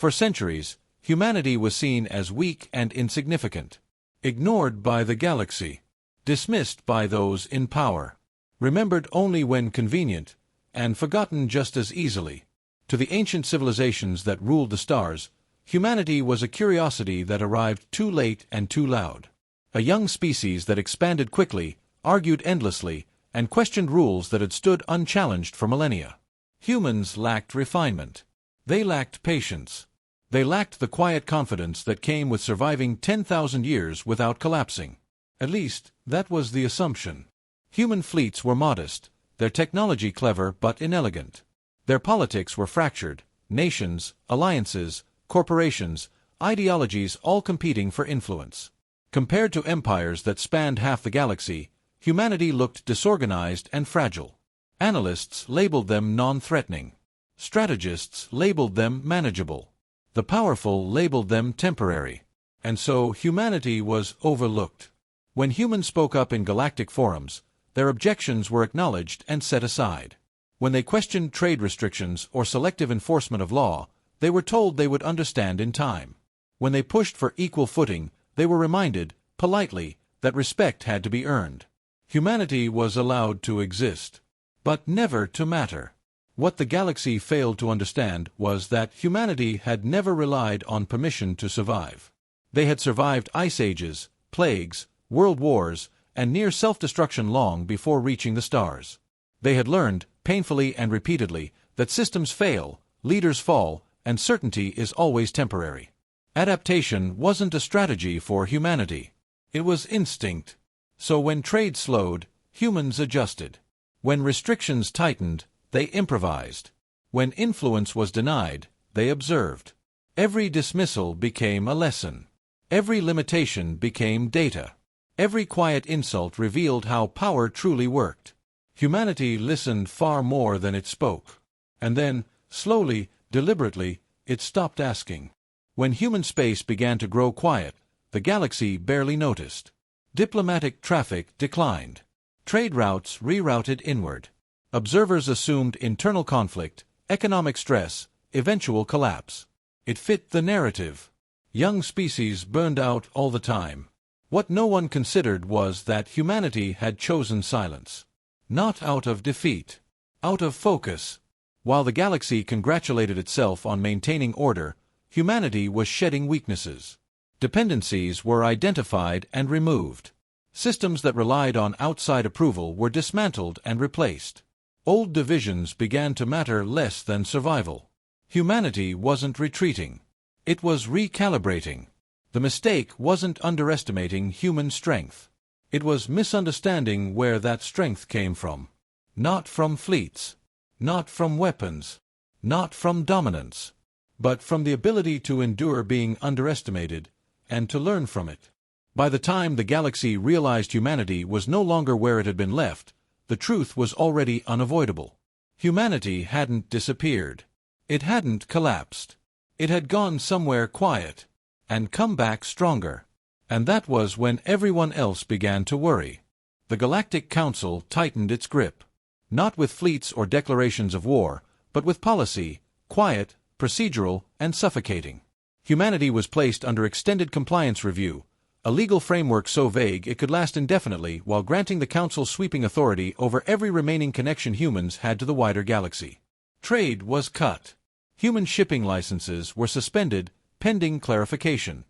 For centuries, humanity was seen as weak and insignificant, ignored by the galaxy, dismissed by those in power, remembered only when convenient, and forgotten just as easily. To the ancient civilizations that ruled the stars, humanity was a curiosity that arrived too late and too loud. A young species that expanded quickly, argued endlessly, and questioned rules that had stood unchallenged for millennia. Humans lacked refinement. They lacked patience. They lacked the quiet confidence that came with surviving 10,000 years without collapsing. At least, that was the assumption. Human fleets were modest, their technology clever but inelegant. Their politics were fractured, nations, alliances, corporations, ideologies all competing for influence. Compared to empires that spanned half the galaxy, humanity looked disorganized and fragile. Analysts labeled them non-threatening. Strategists labeled them manageable. The powerful labeled them temporary. And so humanity was overlooked. When humans spoke up in galactic forums, their objections were acknowledged and set aside. When they questioned trade restrictions or selective enforcement of law, they were told they would understand in time. When they pushed for equal footing, they were reminded, politely, that respect had to be earned. Humanity was allowed to exist, but never to matter. What the galaxy failed to understand was that humanity had never relied on permission to survive. They had survived ice ages, plagues, world wars, and near self-destruction long before reaching the stars. They had learned, painfully and repeatedly, that systems fail, leaders fall, and certainty is always temporary. Adaptation wasn't a strategy for humanity. It was instinct. So when trade slowed, humans adjusted. When restrictions tightened, they improvised. When influence was denied, they observed. Every dismissal became a lesson. Every limitation became data. Every quiet insult revealed how power truly worked. Humanity listened far more than it spoke. And then, slowly, deliberately, it stopped asking. When human space began to grow quiet, the galaxy barely noticed. Diplomatic traffic declined. Trade routes rerouted inward. Observers assumed internal conflict, economic stress, eventual collapse. It fit the narrative. Young species burned out all the time. What no one considered was that humanity had chosen silence. Not out of defeat. Out of focus. While the galaxy congratulated itself on maintaining order, humanity was shedding weaknesses. Dependencies were identified and removed. Systems that relied on outside approval were dismantled and replaced. Old divisions began to matter less than survival. Humanity wasn't retreating. It was recalibrating. The mistake wasn't underestimating human strength. It was misunderstanding where that strength came from. Not from fleets. Not from weapons. Not from dominance. But from the ability to endure being underestimated, and to learn from it. By the time the galaxy realized humanity was no longer where it had been left, the truth was already unavoidable. Humanity hadn't disappeared. It hadn't collapsed. It had gone somewhere quiet, and come back stronger. And that was when everyone else began to worry. The Galactic Council tightened its grip. Not with fleets or declarations of war, but with policy, quiet, procedural, and suffocating. Humanity was placed under extended compliance review, a legal framework so vague it could last indefinitely while granting the Council sweeping authority over every remaining connection humans had to the wider galaxy. Trade was cut. Human shipping licenses were suspended, pending clarification.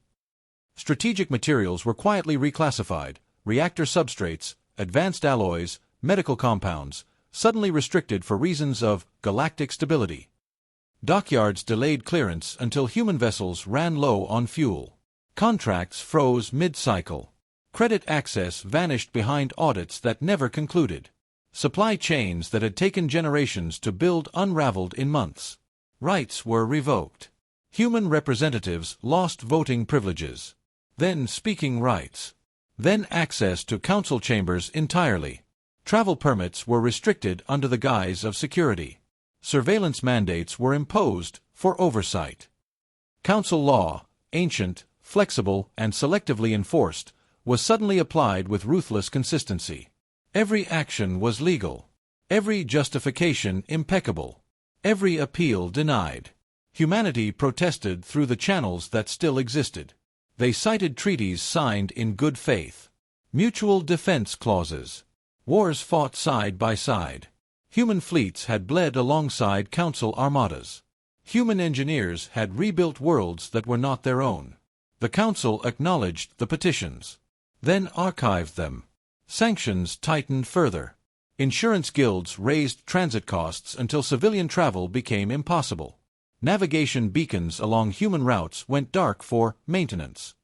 Strategic materials were quietly reclassified, reactor substrates, advanced alloys, medical compounds, suddenly restricted for reasons of galactic stability. Dockyards delayed clearance until human vessels ran low on fuel. Contracts froze mid-cycle. Credit access vanished behind audits that never concluded. Supply chains that had taken generations to build unraveled in months. Rights were revoked. Human representatives lost voting privileges. Then speaking rights. Then access to council chambers entirely. Travel permits were restricted under the guise of security. Surveillance mandates were imposed for oversight. Council law, ancient, flexible, and selectively enforced, was suddenly applied with ruthless consistency. Every action was legal. Every justification impeccable. Every appeal denied. Humanity protested through the channels that still existed. They cited treaties signed in good faith, mutual defense clauses. Wars fought side by side. Human fleets had bled alongside Council armadas. Human engineers had rebuilt worlds that were not their own. The Council acknowledged the petitions, then archived them. Sanctions tightened further. Insurance guilds raised transit costs until civilian travel became impossible. Navigation beacons along human routes went dark for maintenance.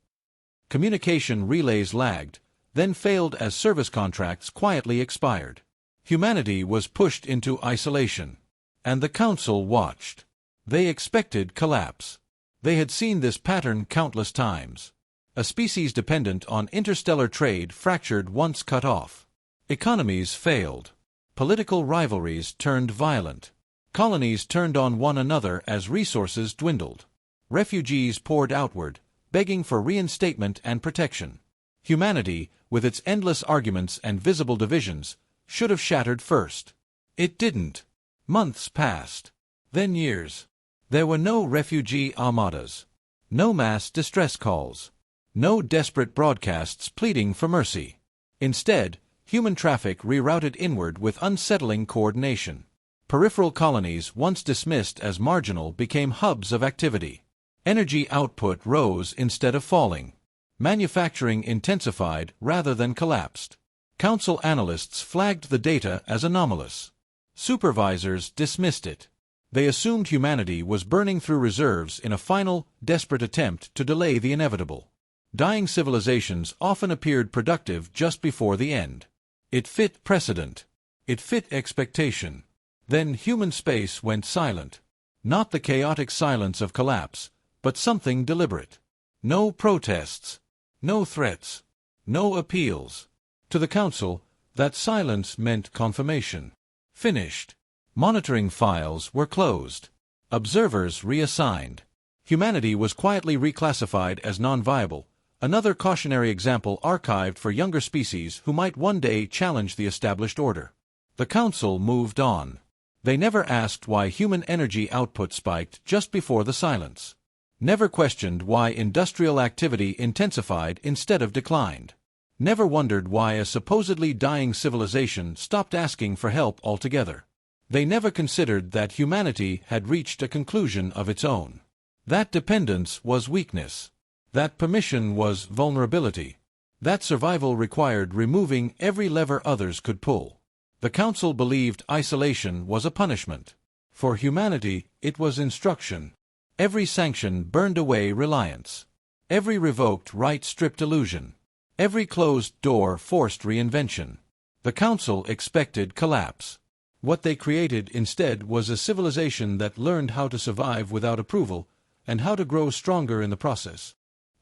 Communication relays lagged, then failed as service contracts quietly expired. Humanity was pushed into isolation, and the Council watched. They expected collapse. They had seen this pattern countless times. A species dependent on interstellar trade fractured once cut off. Economies failed. Political rivalries turned violent. Colonies turned on one another as resources dwindled. Refugees poured outward, begging for reinstatement and protection. Humanity, with its endless arguments and visible divisions, should have shattered first. It didn't. Months passed. Then years. There were no refugee armadas. No mass distress calls. No desperate broadcasts pleading for mercy. Instead, human traffic rerouted inward with unsettling coordination. Peripheral colonies, once dismissed as marginal, became hubs of activity. Energy output rose instead of falling. Manufacturing intensified rather than collapsed. Council analysts flagged the data as anomalous. Supervisors dismissed it. They assumed humanity was burning through reserves in a final, desperate attempt to delay the inevitable. Dying civilizations often appeared productive just before the end. It fit precedent. It fit expectation. Then human space went silent. Not the chaotic silence of collapse, but something deliberate. No protests. No threats. No appeals. To the Council, that silence meant confirmation. Finished. Monitoring files were closed. Observers reassigned. Humanity was quietly reclassified as non-viable, another cautionary example archived for younger species who might one day challenge the established order. The Council moved on. They never asked why human energy output spiked just before the silence. Never questioned why industrial activity intensified instead of declined. Never wondered why a supposedly dying civilization stopped asking for help altogether. They never considered that humanity had reached a conclusion of its own. That dependence was weakness. That permission was vulnerability. That survival required removing every lever others could pull. The Council believed isolation was a punishment. For humanity, it was instruction. Every sanction burned away reliance. Every revoked right stripped illusion. Every closed door forced reinvention. The Council expected collapse. What they created instead was a civilization that learned how to survive without approval and how to grow stronger in the process.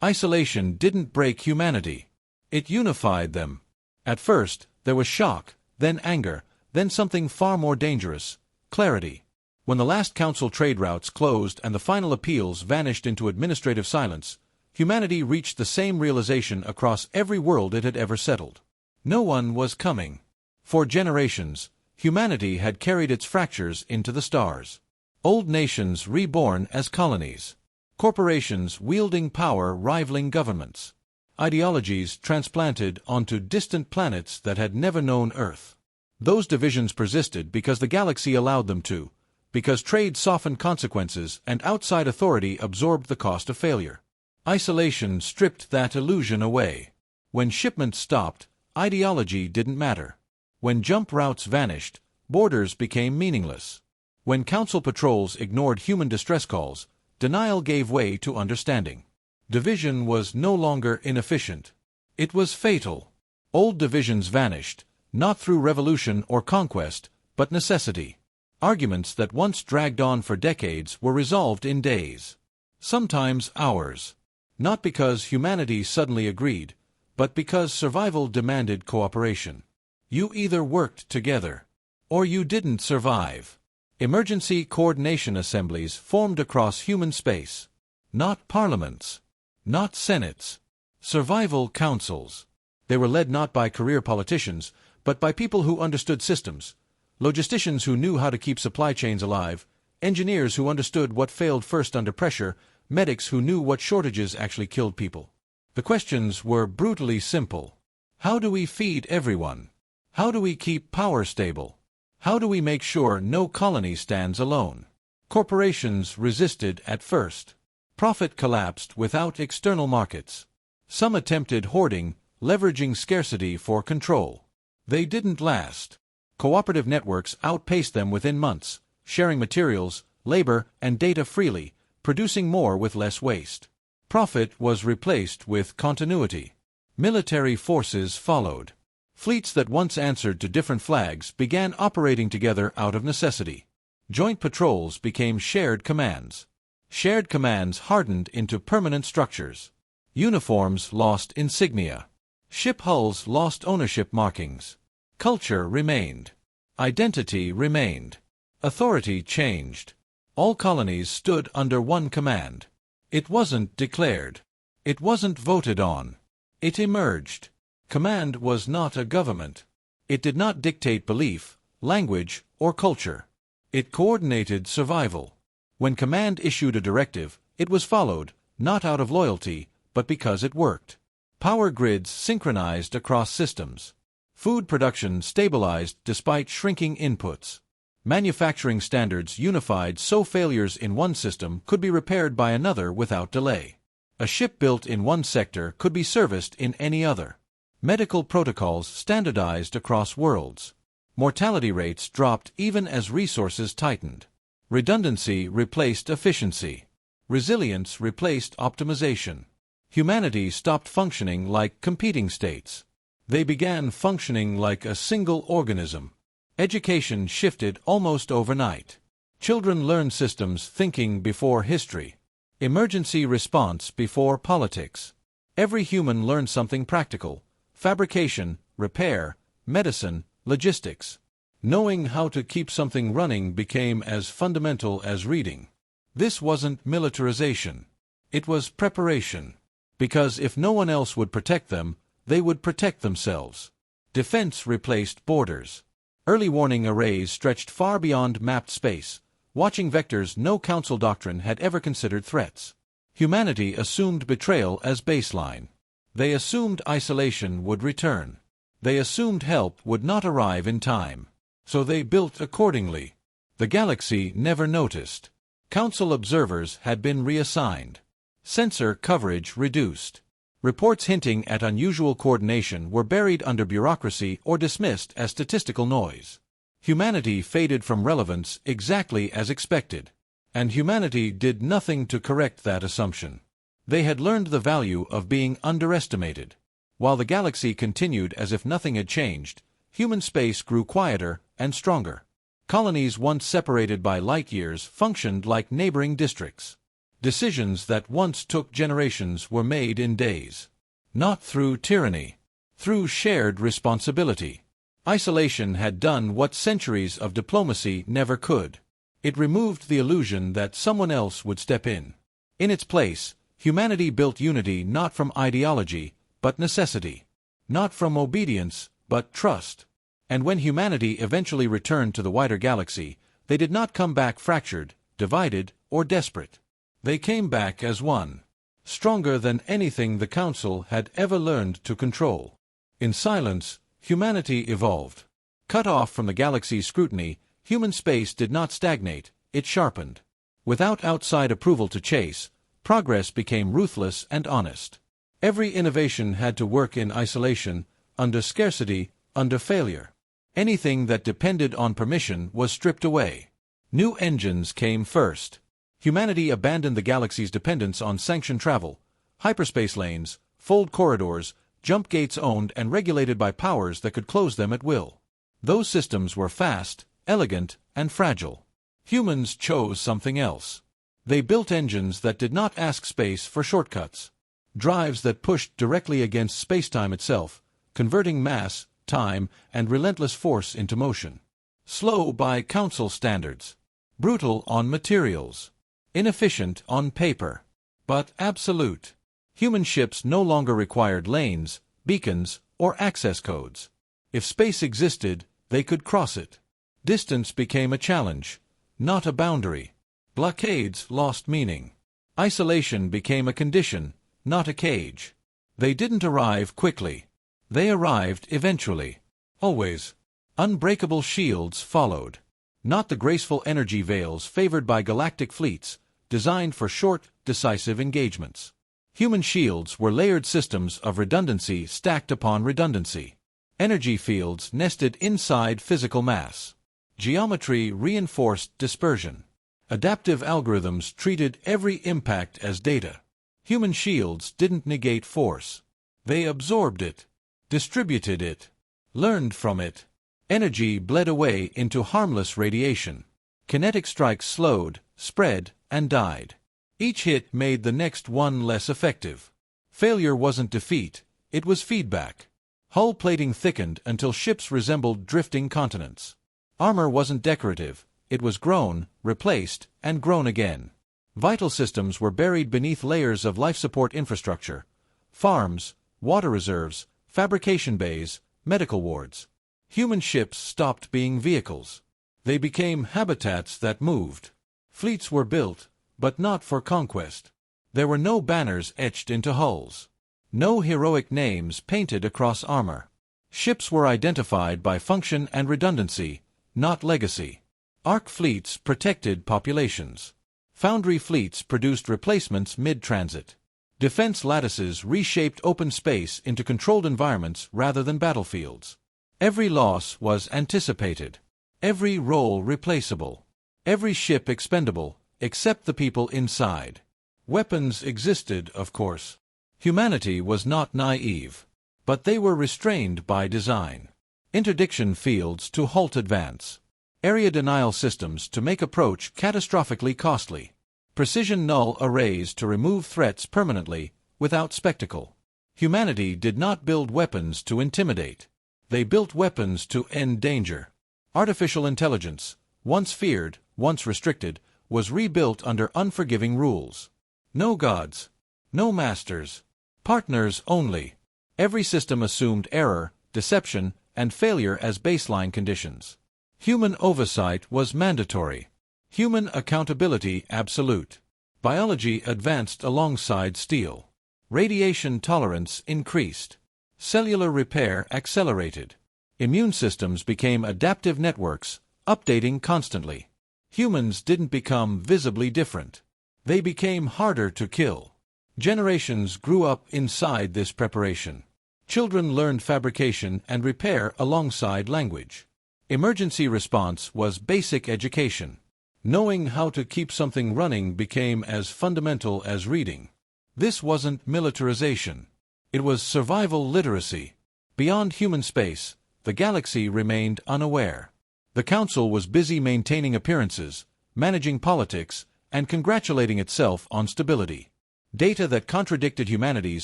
Isolation didn't break humanity. It unified them. At first, there was shock, then anger, then something far more dangerous, clarity. When the last Council trade routes closed and the final appeals vanished into administrative silence, humanity reached the same realization across every world it had ever settled. No one was coming. For generations, humanity had carried its fractures into the stars. Old nations reborn as colonies. Corporations wielding power rivaling governments. Ideologies transplanted onto distant planets that had never known Earth. Those divisions persisted because the galaxy allowed them to, because trade softened consequences and outside authority absorbed the cost of failure. Isolation stripped that illusion away. When shipments stopped, ideology didn't matter. When jump routes vanished, borders became meaningless. When Council patrols ignored human distress calls, denial gave way to understanding. Division was no longer inefficient. It was fatal. Old divisions vanished, not through revolution or conquest, but necessity. Arguments that once dragged on for decades were resolved in days. Sometimes hours. Not because humanity suddenly agreed, but because survival demanded cooperation. You either worked together, or you didn't survive. Emergency coordination assemblies formed across human space. Not parliaments. Not senates. Survival councils. They were led not by career politicians, but by people who understood systems. Logisticians who knew how to keep supply chains alive, engineers who understood what failed first under pressure, medics who knew what shortages actually killed people. The questions were brutally simple. How do we feed everyone? How do we keep power stable? How do we make sure no colony stands alone? Corporations resisted at first. Profit collapsed without external markets. Some attempted hoarding, leveraging scarcity for control. They didn't last. Cooperative networks outpaced them within months, sharing materials, labor, and data freely, producing more with less waste. Profit was replaced with continuity. Military forces followed. Fleets that once answered to different flags began operating together out of necessity. Joint patrols became shared commands. Shared commands hardened into permanent structures. Uniforms lost insignia. Ship hulls lost ownership markings. Culture remained. Identity remained. Authority changed. All colonies stood under one command. It wasn't declared. It wasn't voted on. It emerged. Command was not a government. It did not dictate belief, language, or culture. It coordinated survival. When command issued a directive, it was followed, not out of loyalty, but because it worked. Power grids synchronized across systems. Food production stabilized despite shrinking inputs. Manufacturing standards unified so failures in one system could be repaired by another without delay. A ship built in one sector could be serviced in any other. Medical protocols standardized across worlds. Mortality rates dropped even as resources tightened. Redundancy replaced efficiency. Resilience replaced optimization. Humanity stopped functioning like competing states. They began functioning like a single organism. Education shifted almost overnight. Children learned systems thinking before history. Emergency response before politics. Every human learned something practical: fabrication, repair, medicine, logistics. Knowing how to keep something running became as fundamental as reading. This wasn't militarization. It was preparation. Because if no one else would protect them, they would protect themselves. Defense replaced borders. Early warning arrays stretched far beyond mapped space, watching vectors no council doctrine had ever considered threats. Humanity assumed betrayal as baseline. They assumed isolation would return. They assumed help would not arrive in time. So they built accordingly. The galaxy never noticed. Council observers had been reassigned. Sensor coverage reduced. Reports hinting at unusual coordination were buried under bureaucracy or dismissed as statistical noise. Humanity faded from relevance exactly as expected. And humanity did nothing to correct that assumption. They had learned the value of being underestimated. While the galaxy continued as if nothing had changed, human space grew quieter and stronger. Colonies once separated by light years functioned like neighboring districts. Decisions that once took generations were made in days. Not through tyranny. Through shared responsibility. Isolation had done what centuries of diplomacy never could. It removed the illusion that someone else would step in. In its place, humanity built unity not from ideology, but necessity. Not from obedience, but trust. And when humanity eventually returned to the wider galaxy, they did not come back fractured, divided, or desperate. They came back as one, stronger than anything the Council had ever learned to control. In silence, humanity evolved. Cut off from the galaxy's scrutiny, human space did not stagnate, it sharpened. Without outside approval to chase, progress became ruthless and honest. Every innovation had to work in isolation, under scarcity, under failure. Anything that depended on permission was stripped away. New engines came first. Humanity abandoned the galaxy's dependence on sanctioned travel, hyperspace lanes, fold corridors, jump gates owned and regulated by powers that could close them at will. Those systems were fast, elegant, and fragile. Humans chose something else. They built engines that did not ask space for shortcuts. Drives that pushed directly against spacetime itself, converting mass, time, and relentless force into motion. Slow by Council standards. Brutal on materials. Inefficient on paper. But absolute. Human ships no longer required lanes, beacons, or access codes. If space existed, they could cross it. Distance became a challenge, not a boundary. Blockades lost meaning. Isolation became a condition, not a cage. They didn't arrive quickly. They arrived eventually. Always. Unbreakable shields followed. Not the graceful energy veils favored by galactic fleets, designed for short, decisive engagements. Human shields were layered systems of redundancy stacked upon redundancy. Energy fields nested inside physical mass. Geometry reinforced dispersion. Adaptive algorithms treated every impact as data. Human shields didn't negate force. They absorbed it, distributed it, learned from it. Energy bled away into harmless radiation. Kinetic strikes slowed, spread, and died. Each hit made the next one less effective. Failure wasn't defeat, it was feedback. Hull plating thickened until ships resembled drifting continents. Armor wasn't decorative, it was grown, replaced, and grown again. Vital systems were buried beneath layers of life support infrastructure. Farms, water reserves, fabrication bays, medical wards. Human ships stopped being vehicles. They became habitats that moved. Fleets were built, but not for conquest. There were no banners etched into hulls. No heroic names painted across armor. Ships were identified by function and redundancy, not legacy. Arc fleets protected populations. Foundry fleets produced replacements mid-transit. Defense lattices reshaped open space into controlled environments rather than battlefields. Every loss was anticipated. Every role replaceable. Every ship expendable, except the people inside. Weapons existed, of course. Humanity was not naive. But they were restrained by design. Interdiction fields to halt advance. Area denial systems to make approach catastrophically costly. Precision null arrays to remove threats permanently, without spectacle. Humanity did not build weapons to intimidate. They built weapons to end danger. Artificial intelligence, once feared, once restricted, was rebuilt under unforgiving rules. No gods. No masters. Partners only. Every system assumed error, deception, and failure as baseline conditions. Human oversight was mandatory. Human accountability absolute. Biology advanced alongside steel. Radiation tolerance increased. Cellular repair accelerated. Immune systems became adaptive networks, updating constantly. Humans didn't become visibly different. They became harder to kill. Generations grew up inside this preparation. Children learned fabrication and repair alongside language. Emergency response was basic education. Knowing how to keep something running became as fundamental as reading. This wasn't militarization. It was survival literacy. Beyond human space, the galaxy remained unaware. The Council was busy maintaining appearances, managing politics, and congratulating itself on stability. Data that contradicted humanity's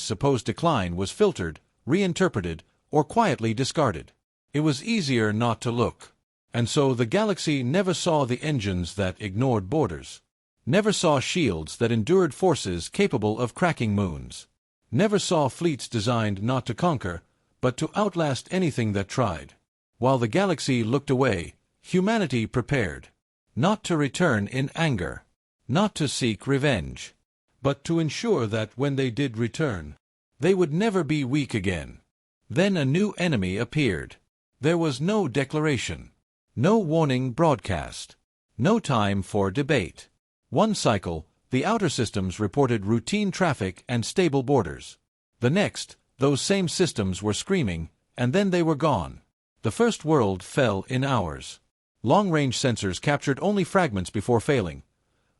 supposed decline was filtered, reinterpreted, or quietly discarded. It was easier not to look. And so the galaxy never saw the engines that ignored borders. Never saw shields that endured forces capable of cracking moons. Never saw fleets designed not to conquer, but to outlast anything that tried. While the galaxy looked away, humanity prepared. Not to return in anger. Not to seek revenge. But to ensure that when they did return, they would never be weak again. Then a new enemy appeared. There was no declaration. No warning broadcast. No time for debate. One cycle, the outer systems reported routine traffic and stable borders. The next, those same systems were screaming, and then they were gone. The first world fell in hours. Long-range sensors captured only fragments before failing.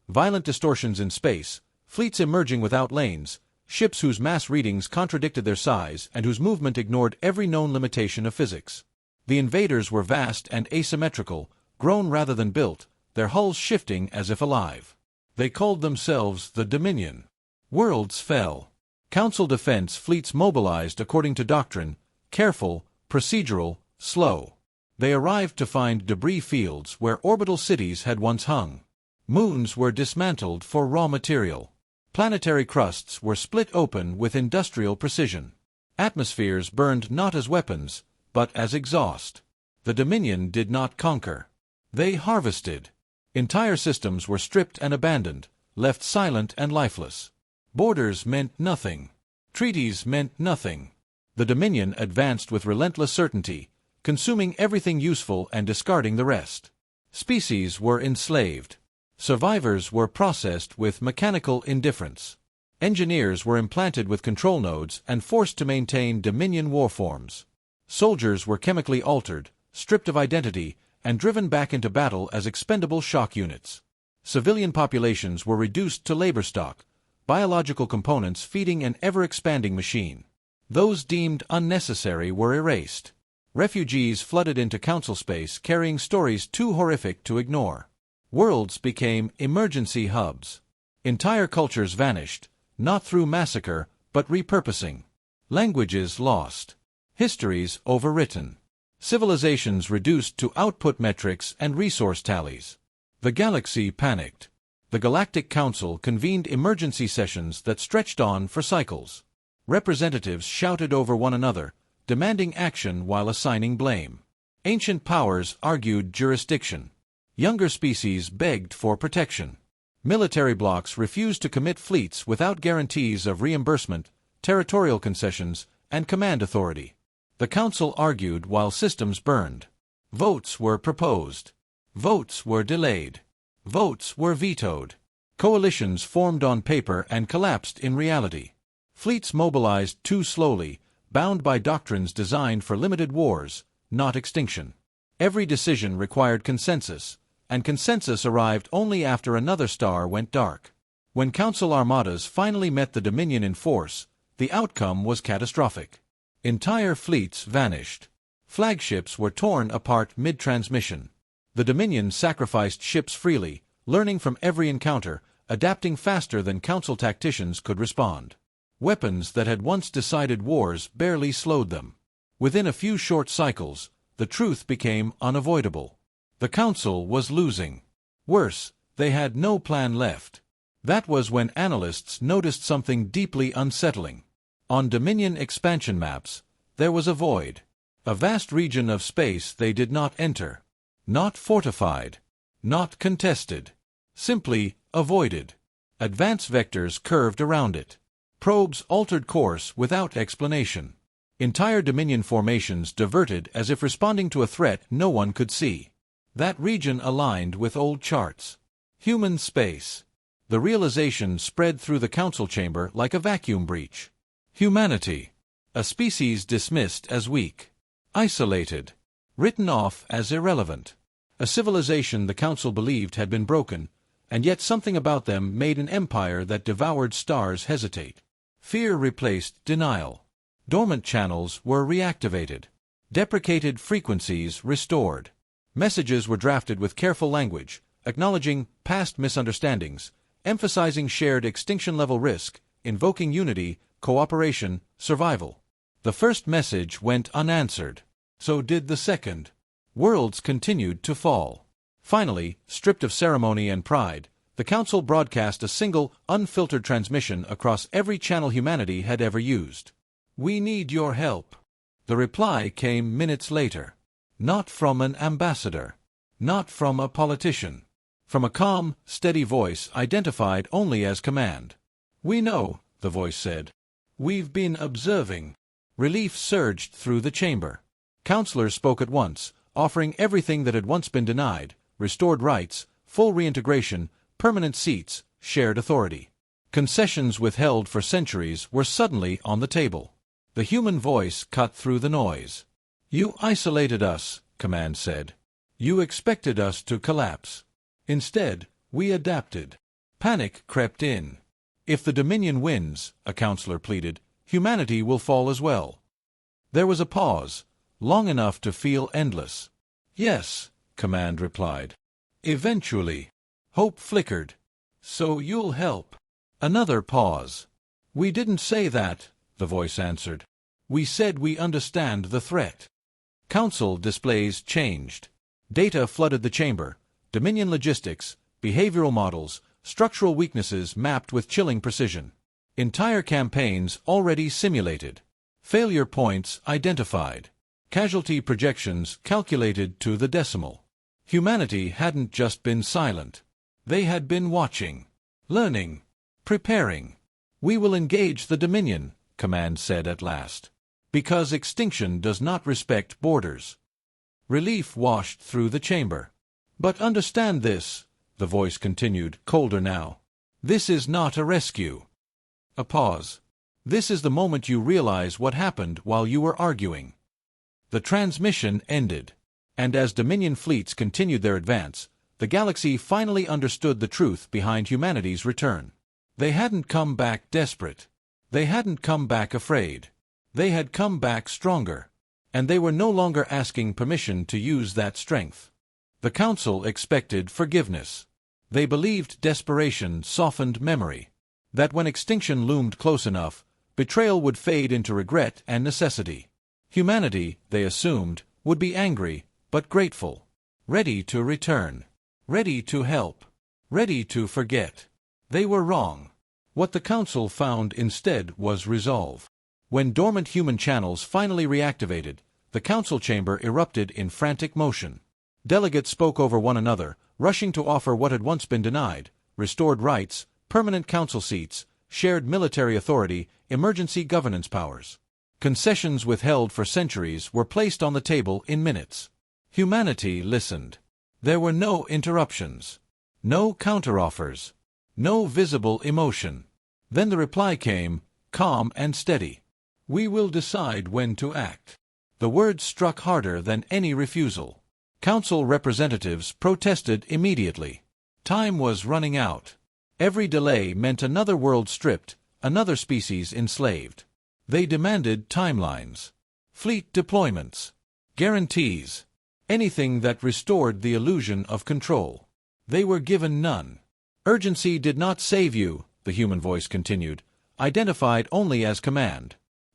Violent distortions in space, fleets emerging without lanes, ships whose mass readings contradicted their size and whose movement ignored every known limitation of physics. The invaders were vast and asymmetrical, grown rather than built, their hulls shifting as if alive. They called themselves the Dominion. Worlds fell. Council defense fleets mobilized according to doctrine, careful, procedural, slow. They arrived to find debris fields where orbital cities had once hung. Moons were dismantled for raw material. Planetary crusts were split open with industrial precision. Atmospheres burned not as weapons, but as exhaust. The Dominion did not conquer. They harvested. Entire systems were stripped and abandoned, left silent and lifeless. Borders meant nothing. Treaties meant nothing. The Dominion advanced with relentless certainty, consuming everything useful and discarding the rest. Species were enslaved. Survivors were processed with mechanical indifference. Engineers were implanted with control nodes and forced to maintain Dominion warforms. Soldiers were chemically altered, stripped of identity, and driven back into battle as expendable shock units. Civilian populations were reduced to labor stock, biological components feeding an ever-expanding machine. Those deemed unnecessary were erased. Refugees flooded into council space carrying stories too horrific to ignore. Worlds became emergency hubs. Entire cultures vanished, not through massacre, but repurposing. Languages lost. Histories overwritten. Civilizations reduced to output metrics and resource tallies. The galaxy panicked. The Galactic Council convened emergency sessions that stretched on for cycles. Representatives shouted over one another, demanding action while assigning blame. Ancient powers argued jurisdiction. Younger species begged for protection. Military blocs refused to commit fleets without guarantees of reimbursement, territorial concessions, and command authority. The Council argued while systems burned. Votes were proposed. Votes were delayed. Votes were vetoed. Coalitions formed on paper and collapsed in reality. Fleets mobilized too slowly, bound by doctrines designed for limited wars, not extinction. Every decision required consensus, and consensus arrived only after another star went dark. When Council armadas finally met the Dominion in force, the outcome was catastrophic. Entire fleets vanished. Flagships were torn apart mid-transmission. The Dominion sacrificed ships freely, learning from every encounter, adapting faster than Council tacticians could respond. Weapons that had once decided wars barely slowed them. Within a few short cycles, the truth became unavoidable. The Council was losing. Worse, they had no plan left. That was when analysts noticed something deeply unsettling. On Dominion expansion maps, there was a void. A vast region of space they did not enter. Not fortified. Not contested. Simply avoided. Advance vectors curved around it. Probes altered course without explanation. Entire Dominion formations diverted as if responding to a threat no one could see. That region aligned with old charts. Human space. The realization spread through the Council chamber like a vacuum breach. Humanity. A species dismissed as weak. Isolated. Written off as irrelevant. A civilization the Council believed had been broken, and yet something about them made an empire that devoured stars hesitate. Fear replaced denial. Dormant channels were reactivated. Deprecated frequencies restored. Messages were drafted with careful language, acknowledging past misunderstandings, emphasizing shared extinction-level risk, invoking unity, cooperation, survival. The first message went unanswered. So did the second. Worlds continued to fall. Finally, stripped of ceremony and pride, the Council broadcast a single, unfiltered transmission across every channel humanity had ever used. "We need your help." The reply came minutes later. Not from an ambassador. Not from a politician. From a calm, steady voice identified only as command. "We know," the voice said. "We've been observing." Relief surged through the chamber. Councilors spoke at once, offering everything that had once been denied: restored rights, full reintegration, permanent seats, shared authority. Concessions withheld for centuries were suddenly on the table. The human voice cut through the noise. "You isolated us," command said. "You expected us to collapse. Instead, we adapted." Panic crept in. "If the Dominion wins," a councilor pleaded, "humanity will fall as well." There was a pause, long enough to feel endless. "Yes," command replied. "Eventually." Hope flickered. "So you'll help." Another pause. "We didn't say that," the voice answered. "We said we understand the threat." Council displays changed. Data flooded the chamber. Dominion logistics, behavioral models, structural weaknesses mapped with chilling precision. Entire campaigns already simulated. Failure points identified. Casualty projections calculated to the decimal. Humanity hadn't just been silent. They had been watching, learning, preparing. "We will engage the Dominion," Command said at last. "Because extinction does not respect borders." Relief washed through the chamber. "But understand this," the voice continued, colder now. "This is not a rescue." A pause. "This is the moment you realize what happened while you were arguing." The transmission ended. And as Dominion fleets continued their advance, the galaxy finally understood the truth behind humanity's return. They hadn't come back desperate. They hadn't come back afraid. They had come back stronger. And they were no longer asking permission to use that strength. The Council expected forgiveness. They believed desperation softened memory. That when extinction loomed close enough, betrayal would fade into regret and necessity. Humanity, they assumed, would be angry, but grateful. Ready to return. Ready to help. Ready to forget. They were wrong. What the Council found instead was resolve. When dormant human channels finally reactivated, the Council chamber erupted in frantic motion. Delegates spoke over one another, rushing to offer what had once been denied: restored rights, permanent council seats, shared military authority, emergency governance powers. Concessions withheld for centuries were placed on the table in minutes. Humanity listened. There were no interruptions. No counteroffers. No visible emotion. Then the reply came, calm and steady. "We will decide when to act." The words struck harder than any refusal. Council representatives protested immediately. Time was running out. Every delay meant another world stripped, another species enslaved. They demanded timelines, fleet deployments, guarantees, anything that restored the illusion of control. They were given none. "Urgency did not save you," the human voice continued, "identified only as command.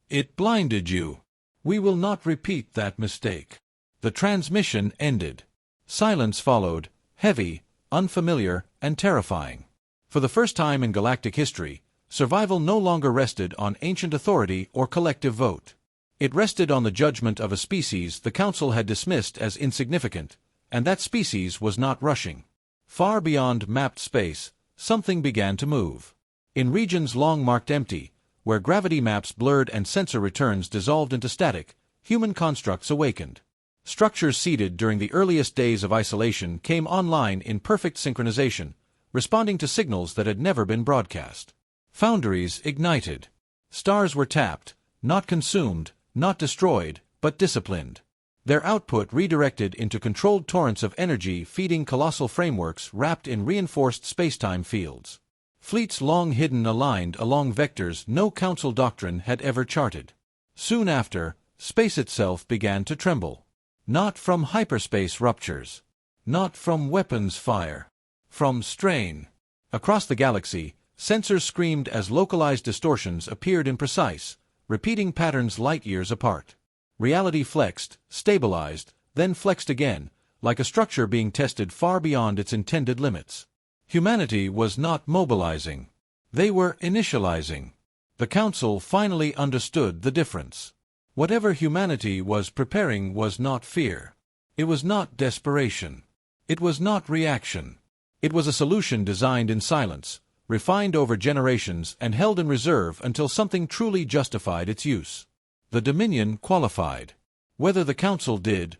It blinded you. We will not repeat that mistake." The transmission ended. Silence followed, heavy, unfamiliar, and terrifying. For the first time in galactic history, survival no longer rested on ancient authority or collective vote. It rested on the judgment of a species the Council had dismissed as insignificant, and that species was not rushing. Far beyond mapped space, something began to move. In regions long marked empty, where gravity maps blurred and sensor returns dissolved into static, human constructs awakened. Structures seeded during the earliest days of isolation came online in perfect synchronization, responding to signals that had never been broadcast. Foundries ignited. Stars were tapped, not consumed, not destroyed, but disciplined. Their output redirected into controlled torrents of energy feeding colossal frameworks wrapped in reinforced spacetime fields. Fleets long hidden aligned along vectors no Council doctrine had ever charted. Soon after, space itself began to tremble. Not from hyperspace ruptures. Not from weapons fire. From strain. Across the galaxy, sensors screamed as localized distortions appeared in precise, repeating patterns light-years apart. Reality flexed, stabilized, then flexed again, like a structure being tested far beyond its intended limits. Humanity was not mobilizing. They were initializing. The Council finally understood the difference. Whatever humanity was preparing was not fear. It was not desperation. It was not reaction. It was a solution designed in silence, refined over generations and held in reserve until something truly justified its use. The Dominion qualified. Whether the Council did,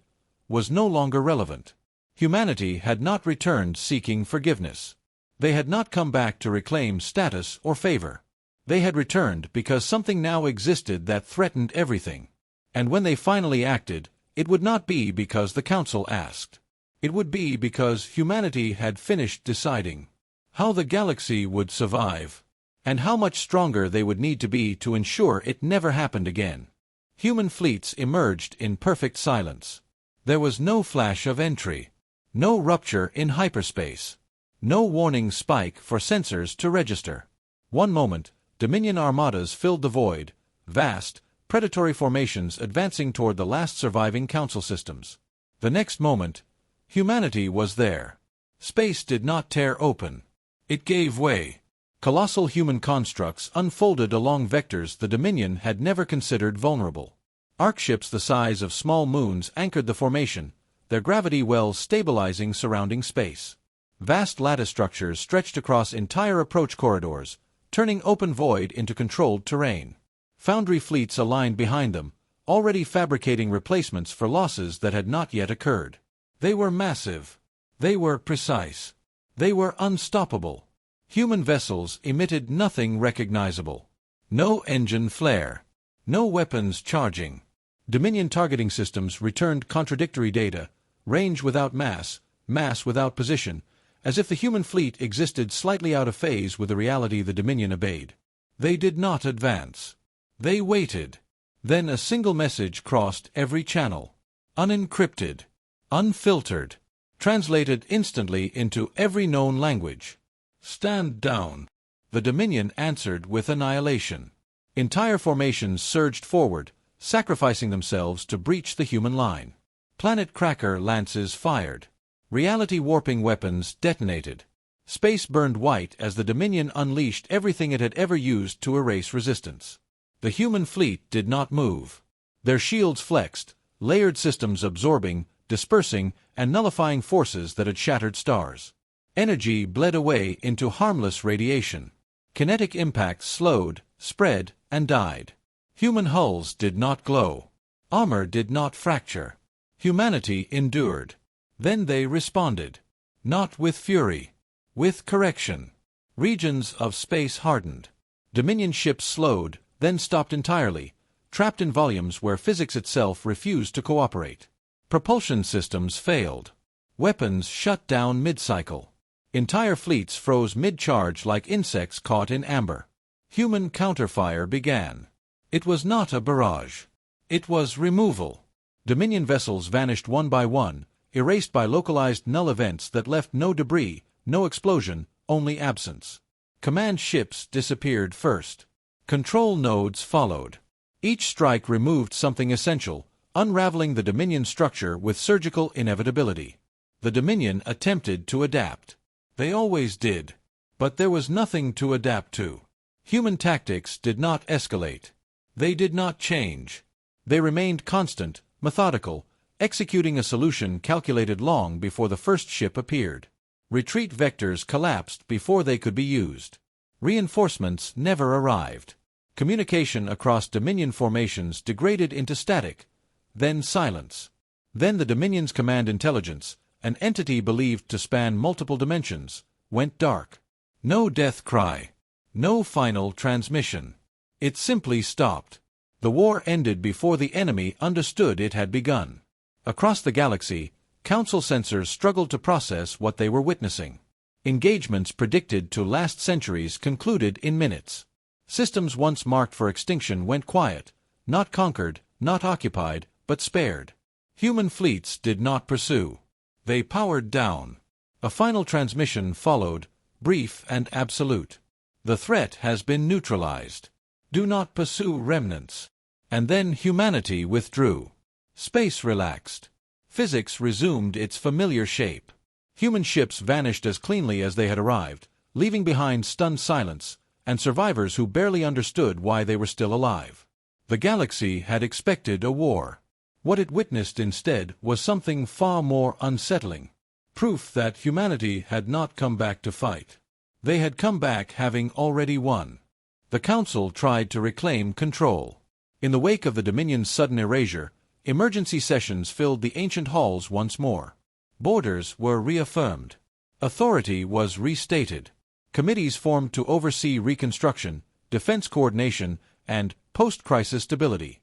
was no longer relevant. Humanity had not returned seeking forgiveness. They had not come back to reclaim status or favor. They had returned because something now existed that threatened everything. And when they finally acted, it would not be because the Council asked. It would be because humanity had finished deciding how the galaxy would survive, and how much stronger they would need to be to ensure it never happened again. Human fleets emerged in perfect silence. There was no flash of entry, no rupture in hyperspace, no warning spike for sensors to register. One moment, Dominion armadas filled the void, vast, predatory formations advancing toward the last surviving Council systems. The next moment, humanity was there. Space did not tear open. It gave way. Colossal human constructs unfolded along vectors the Dominion had never considered vulnerable. Arcships the size of small moons anchored the formation, their gravity wells stabilizing surrounding space. Vast lattice structures stretched across entire approach corridors, turning open void into controlled terrain. Foundry fleets aligned behind them, already fabricating replacements for losses that had not yet occurred. They were massive. They were precise. They were unstoppable. Human vessels emitted nothing recognizable. No engine flare. No weapons charging. Dominion targeting systems returned contradictory data, range without mass, mass without position, as if the human fleet existed slightly out of phase with the reality the Dominion obeyed. They did not advance. They waited. Then a single message crossed every channel. Unencrypted. Unfiltered. Translated instantly into every known language. Stand down. The Dominion answered with annihilation. Entire formations surged forward, sacrificing themselves to breach the human line. Planet cracker lances fired. Reality-warping weapons detonated. Space burned white as the Dominion unleashed everything it had ever used to erase resistance. The human fleet did not move. Their shields flexed, layered systems absorbing, dispersing, and nullifying forces that had shattered stars. Energy bled away into harmless radiation. Kinetic impacts slowed, spread, and died. Human hulls did not glow. Armor did not fracture. Humanity endured. Then they responded. Not with fury. With correction. Regions of space hardened. Dominion ships slowed, then stopped entirely, trapped in volumes where physics itself refused to cooperate. Propulsion systems failed. Weapons shut down mid-cycle. Entire fleets froze mid-charge like insects caught in amber. Human counterfire began. It was not a barrage. It was removal. Dominion vessels vanished one by one, erased by localized null events that left no debris, no explosion, only absence. Command ships disappeared first. Control nodes followed. Each strike removed something essential, unraveling the Dominion structure with surgical inevitability. The Dominion attempted to adapt. They always did. But there was nothing to adapt to. Human tactics did not escalate. They did not change. They remained constant, methodical, executing a solution calculated long before the first ship appeared. Retreat vectors collapsed before they could be used. Reinforcements never arrived. Communication across Dominion formations degraded into static, then silence. Then the Dominion's command intelligence, an entity believed to span multiple dimensions, went dark. No death cry. No final transmission. It simply stopped. The war ended before the enemy understood it had begun. Across the galaxy, Council sensors struggled to process what they were witnessing. Engagements predicted to last centuries concluded in minutes. Systems once marked for extinction went quiet, not conquered, not occupied, but spared. Human fleets did not pursue. They powered down. A final transmission followed, brief and absolute. The threat has been neutralized. Do not pursue remnants. And then humanity withdrew. Space relaxed. Physics resumed its familiar shape. Human ships vanished as cleanly as they had arrived, leaving behind stunned silence, and survivors who barely understood why they were still alive. The galaxy had expected a war. What it witnessed instead was something far more unsettling. Proof that humanity had not come back to fight. They had come back having already won. The Council tried to reclaim control. In the wake of the Dominion's sudden erasure, emergency sessions filled the ancient halls once more. Borders were reaffirmed. Authority was restated. Committees formed to oversee reconstruction, defense coordination, and post-crisis stability.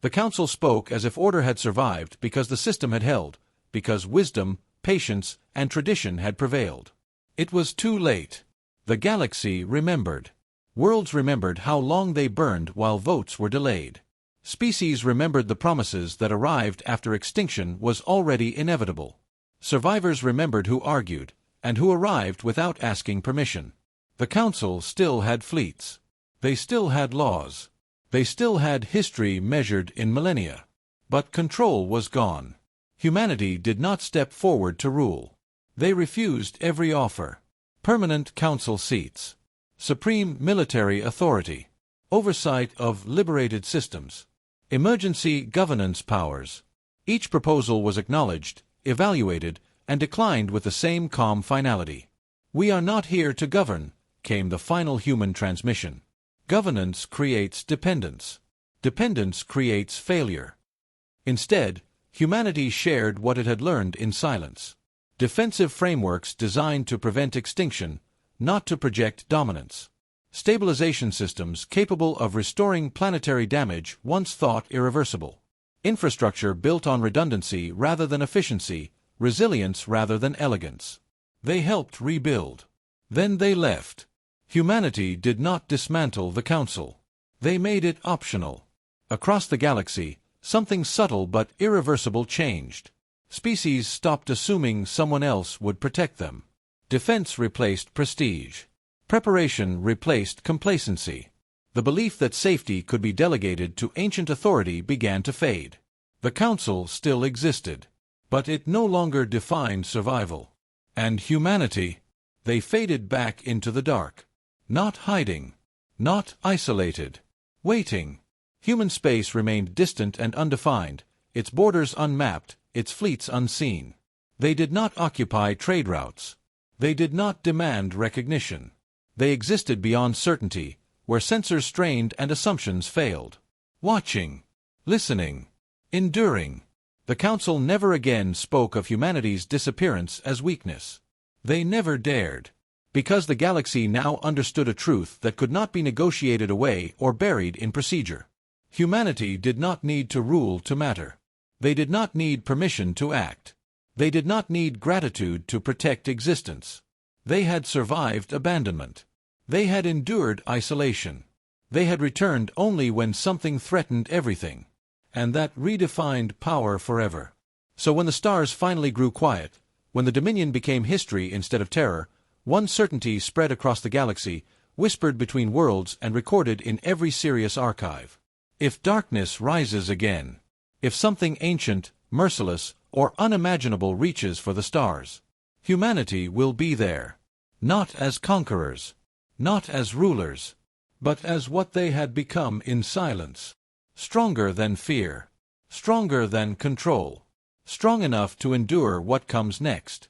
The Council spoke as if order had survived because the system had held, because wisdom, patience, and tradition had prevailed. It was too late. The galaxy remembered. Worlds remembered how long they burned while votes were delayed. Species remembered the promises that arrived after extinction was already inevitable. Survivors remembered who argued, and who arrived without asking permission. The Council still had fleets. They still had laws. They still had history measured in millennia. But control was gone. Humanity did not step forward to rule. They refused every offer. Permanent council seats. Supreme military authority. Oversight of liberated systems. Emergency governance powers. Each proposal was acknowledged, evaluated, and declined with the same calm finality. "We are not here to govern," came the final human transmission. "Governance creates dependence. Dependence creates failure." Instead, humanity shared what it had learned in silence. Defensive frameworks designed to prevent extinction, not to project dominance. Stabilization systems capable of restoring planetary damage once thought irreversible. Infrastructure built on redundancy rather than efficiency, resilience rather than elegance. They helped rebuild. Then they left. Humanity did not dismantle the Council. They made it optional. Across the galaxy, something subtle but irreversible changed. Species stopped assuming someone else would protect them. Defense replaced prestige. Preparation replaced complacency. The belief that safety could be delegated to ancient authority began to fade. The Council still existed, but it no longer defined survival. And humanity? They faded back into the dark. Not hiding. Not isolated. Waiting. Human space remained distant and undefined, its borders unmapped, its fleets unseen. They did not occupy trade routes. They did not demand recognition. They existed beyond certainty, where sensors strained and assumptions failed. Watching. Listening. Enduring. The Council never again spoke of humanity's disappearance as weakness. They never dared. Because the galaxy now understood a truth that could not be negotiated away or buried in procedure. Humanity did not need to rule to matter. They did not need permission to act. They did not need gratitude to protect existence. They had survived abandonment. They had endured isolation. They had returned only when something threatened everything. And that redefined power forever. So when the stars finally grew quiet, when the Dominion became history instead of terror, one certainty spread across the galaxy, whispered between worlds and recorded in every Sirius archive. If darkness rises again, if something ancient, merciless, or unimaginable reaches for the stars, humanity will be there. Not as conquerors, not as rulers, but as what they had become in silence. Stronger than fear, stronger than control, strong enough to endure what comes next.